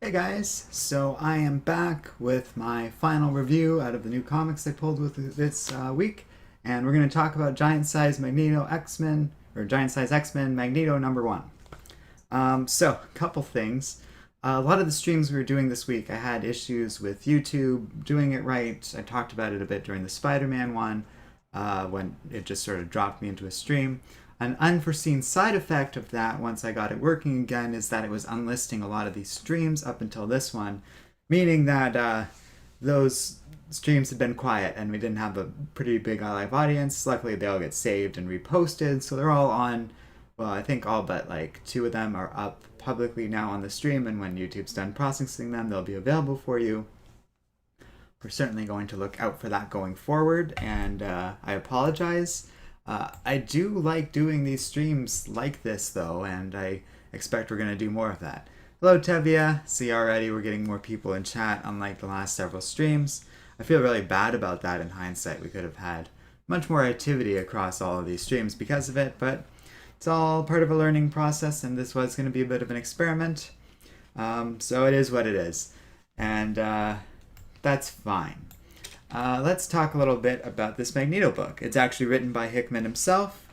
Hey guys, so I am back with my final review out of the new comics I pulled with this week, and we're going to talk about Giant Size Magneto X-Men, or Giant Size X-Men Magneto #1. So, a couple things. A lot of the streams we were doing this week, I had issues with YouTube doing it right. I talked about it a bit during the Spider-Man one, when it just sort of dropped me into a stream. An unforeseen side effect of that, once I got it working again, is that it was unlisting a lot of these streams up until this one, meaning that those streams had been quiet and we didn't have a pretty big live audience. Luckily, they all get saved and reposted, so they're all on. Well, I think all but like two of them are up publicly now on the stream, and when YouTube's done processing them, they'll be available for you. We're certainly going to look out for that going forward, and I apologize. I do like doing these streams like this, though, and I expect we're going to do more of that. Hello, Tevia. See, already we're getting more people in chat, unlike the last several streams. I feel really bad about that in hindsight. We could have had much more activity across all of these streams because of it, but it's all part of a learning process, and this was going to be a bit of an experiment. So it is what it is, and that's fine. Let's talk a little bit about this Magneto book. It's actually written by Hickman himself.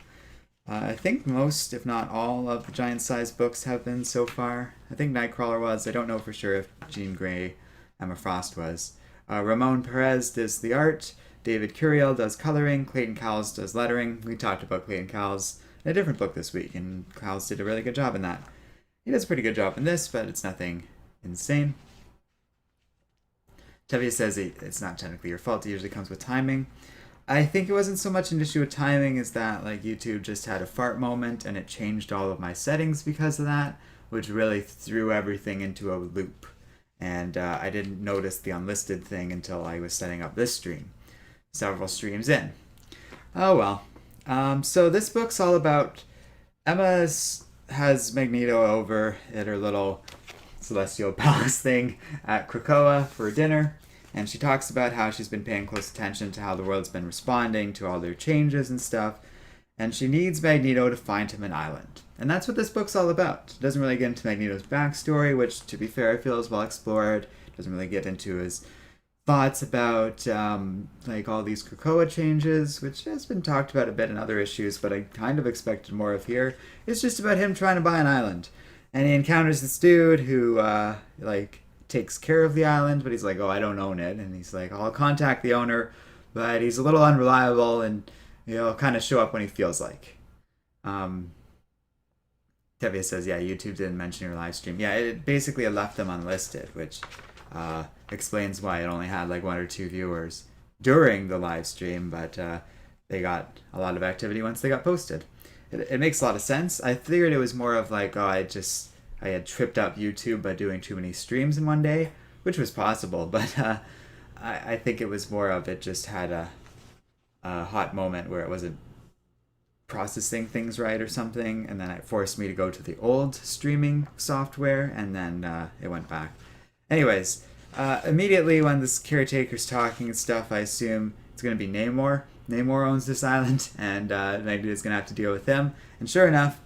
I think most, if not all, of the giant-sized books have been so far. I think Nightcrawler was. I don't know for sure if Jean Grey, Emma Frost was. Ramon Perez does the art. David Curiel does coloring. Clayton Cowles does lettering. We talked about Clayton Cowles in a different book this week, and Cowles did a really good job in that. He does a pretty good job in this, but it's nothing insane. Tevia says it's not technically your fault. It usually comes with timing. I think it wasn't so much an issue with timing as that like YouTube just had a fart moment and it changed all of my settings because of that, which really threw everything into a loop. And I didn't notice the unlisted thing until I was setting up this stream, several streams in. Oh well. So this book's all about Emma has Magneto over at her little Celestial Palace thing at Krakoa for dinner, and she talks about how she's been paying close attention to how the world's been responding to all their changes and stuff, and she needs Magneto to find him an island. And that's what this book's all about. It doesn't really get into Magneto's backstory, which, to be fair, I feel is well explored. It doesn't really get into his thoughts about like all these Krakoa changes, which has been talked about a bit in other issues, but I kind of expected more of here. It's just about him trying to buy an island. And he encounters this dude who, like, takes care of the island, but he's like, oh, I don't own it. And he's like, I'll contact the owner, but he's a little unreliable and he'll kind of show up when he feels like. Tevia says, yeah, YouTube didn't mention your live stream. Yeah, it basically left them unlisted, which explains why it only had like 1 or 2 viewers during the live stream, but they got a lot of activity once they got posted. It makes a lot of sense. I figured it was more of like, oh, I had tripped up YouTube by doing too many streams in one day, which was possible, but I think it was more of it just had a hot moment where it wasn't processing things right or something, and then it forced me to go to the old streaming software, and then it went back. Anyways, immediately when this caretaker's talking and stuff, I assume it's going to be Namor. Namor owns this island, and Magneto's going to have to deal with him. And sure enough,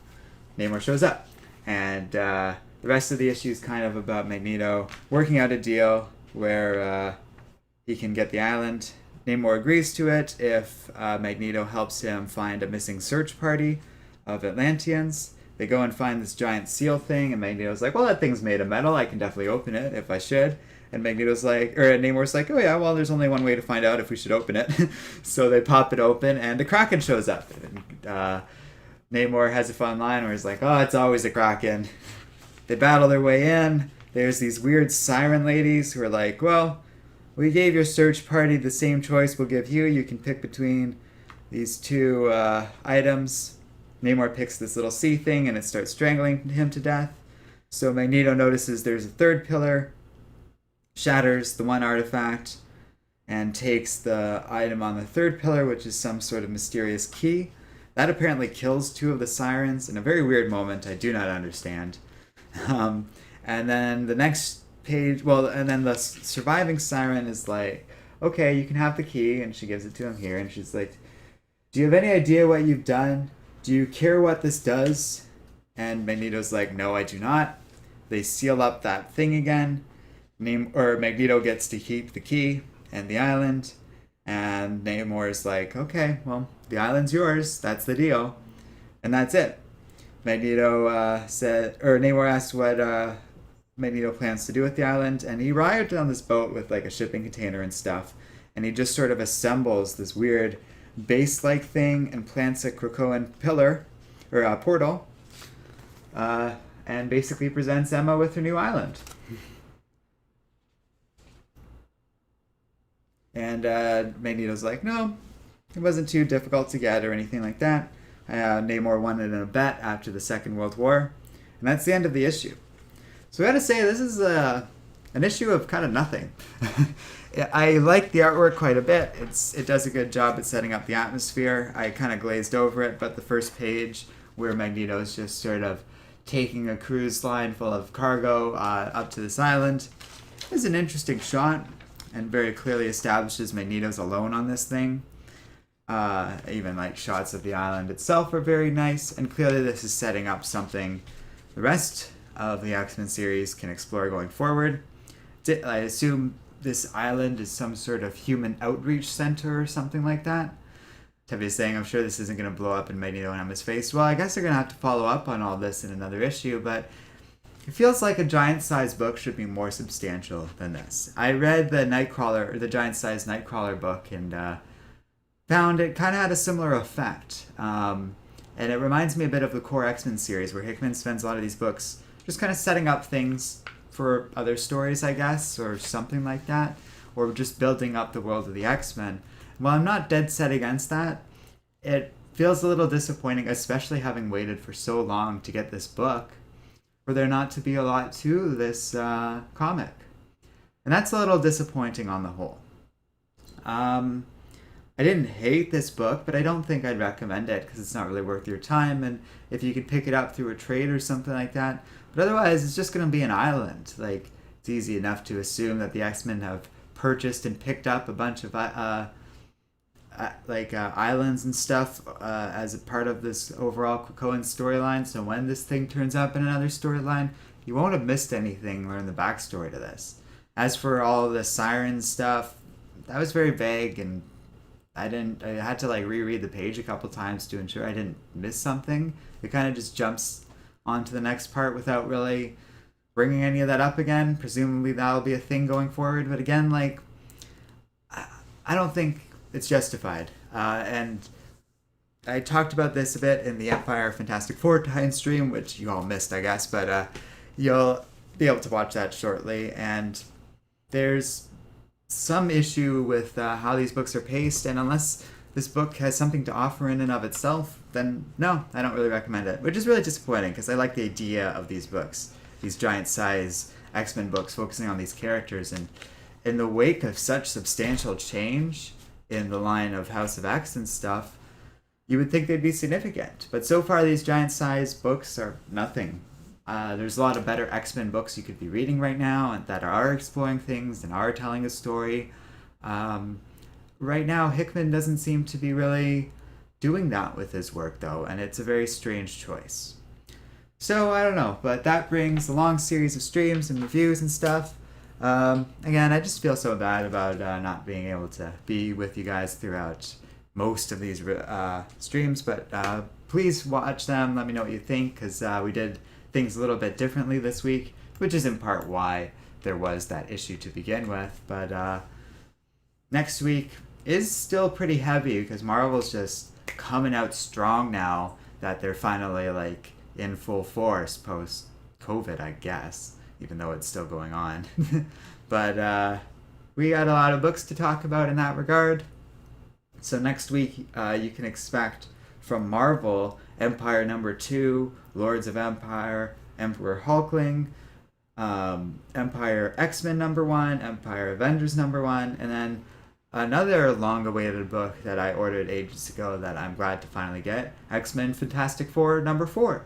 Namor shows up. And the rest of the issue is kind of about Magneto working out a deal where he can get the island. Namor agrees to it if Magneto helps him find a missing search party of Atlanteans. They go and find this giant seal thing, and Magneto's like, well, that thing's made of metal. I can definitely open it if I should. And Magneto's like, or Namor's like, oh yeah, well, there's only one way to find out if we should open it. So they pop it open, and the Kraken shows up. And, Namor has a fun line where he's like, oh, it's always a Kraken. They battle their way in. There's these weird siren ladies who are like, well, we gave your search party the same choice we'll give you. You can pick between these two items. Namor picks this little sea thing, and it starts strangling him to death. So Magneto notices there's a third pillar, shatters the one artifact, and takes the item on the third pillar, which is some sort of mysterious key. That apparently kills 2 of the sirens in a very weird moment I do not understand. And then the next page, and then the surviving siren is like, okay, you can have the key, and she gives it to him here, and she's like, do you have any idea what you've done? Do you care what this does? And Magneto's like, no, I do not. They seal up that thing again. Magneto gets to keep the key and the island. And Namor's like, okay, well, the island's yours. That's the deal. And that's it. Namor asked what Magneto plans to do with the island, and he arrived on this boat with like a shipping container and stuff, and he just sort of assembles this weird base-like thing and plants a Krakoan pillar, or a portal, and basically presents Emma with her new island. And Magneto's like, no, it wasn't too difficult to get or anything like that. Namor won it in a bet after the Second World War. And that's the end of the issue. So I gotta say, this is an issue of kind of nothing. I like the artwork quite a bit. It does a good job at setting up the atmosphere. I kind of glazed over it, but the first page where Magneto is just sort of taking a cruise line full of cargo up to this island is an interesting shot and very clearly establishes Magneto's alone on this thing. Even like shots of the island itself are very nice, and clearly this is setting up something the rest of the X-Men series can explore going forward. I assume this island is some sort of human outreach center or something like that. Tevi's saying, I'm sure this isn't going to blow up in Magneto and Emma's face. Well, I guess they're going to have to follow up on all this in another issue, but it feels like a giant-sized book should be more substantial than this. I read the Nightcrawler, or the giant-sized Nightcrawler book, and found it kind of had a similar effect. And it reminds me a bit of the core X-Men series, where Hickman spends a lot of these books just kind of setting up things for other stories, I guess, or something like that, or just building up the world of the X-Men. While I'm not dead set against that, it feels a little disappointing, especially having waited for so long to get this book, for there not to be a lot to this comic. And that's a little disappointing on the whole. I didn't hate this book, but I don't think I'd recommend it because it's not really worth your time, and if you could pick it up through a trade or something like that. But otherwise, it's just going to be an island. Like, it's easy enough to assume that the X-Men have purchased and picked up a bunch of islands and stuff as a part of this overall Krakoan storyline. So when this thing turns up in another storyline, you won't have missed anything learn the backstory to this. As for all the siren stuff, that was very vague, and I had to like reread the page a couple times to ensure I didn't miss something. It kind of just jumps on to the next part without really bringing any of that up again. Presumably that'll be a thing going forward, but again, like, I don't think it's justified. And I talked about this a bit in the Empire Fantastic Four tie-in stream, which you all missed, I guess, but you'll be able to watch that shortly. And there's some issue with how these books are paced, and unless this book has something to offer in and of itself, then no, I don't really recommend it, which is really disappointing because I like the idea of these books, these giant-size X-Men books focusing on these characters, and in the wake of such substantial change in the line of House of X and stuff, you would think they'd be significant, but so far these giant-sized books are nothing. There's a lot of better X-Men books you could be reading right now and that are exploring things and are telling a story. Right now, Hickman doesn't seem to be really doing that with his work, though, and it's a very strange choice. So, I don't know, but that brings a long series of streams and reviews and stuff. Again, I just feel so bad about not being able to be with you guys throughout most of these streams, but please watch them, let me know what you think, because we did things a little bit differently this week, which is in part why there was that issue to begin with, but next week is still pretty heavy because Marvel's just coming out strong now that they're finally like in full force post COVID, I guess, even though it's still going on. But we got a lot of books to talk about in that regard. So next week you can expect from Marvel Empire #2, Lords of Empire, Emperor Hulkling, Empire X-Men #1, Empire Avengers #1, and then another long-awaited book that I ordered ages ago that I'm glad to finally get, X-Men Fantastic Four #4.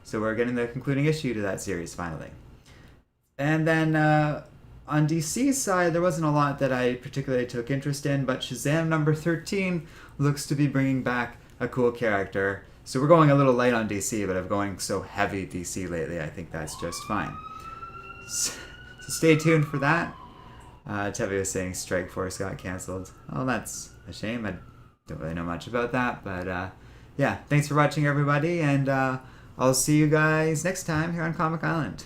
So we're getting the concluding issue to that series finally. And then on DC's side, there wasn't a lot that I particularly took interest in, but Shazam #13 looks to be bringing back a cool character. So we're going a little light on DC, but I'm going so heavy DC lately, I think that's just fine. So stay tuned for that. Tevi was saying Strike Force got canceled. Well, that's a shame. I don't really know much about that, but yeah, thanks for watching, everybody, and I'll see you guys next time here on Comic Island.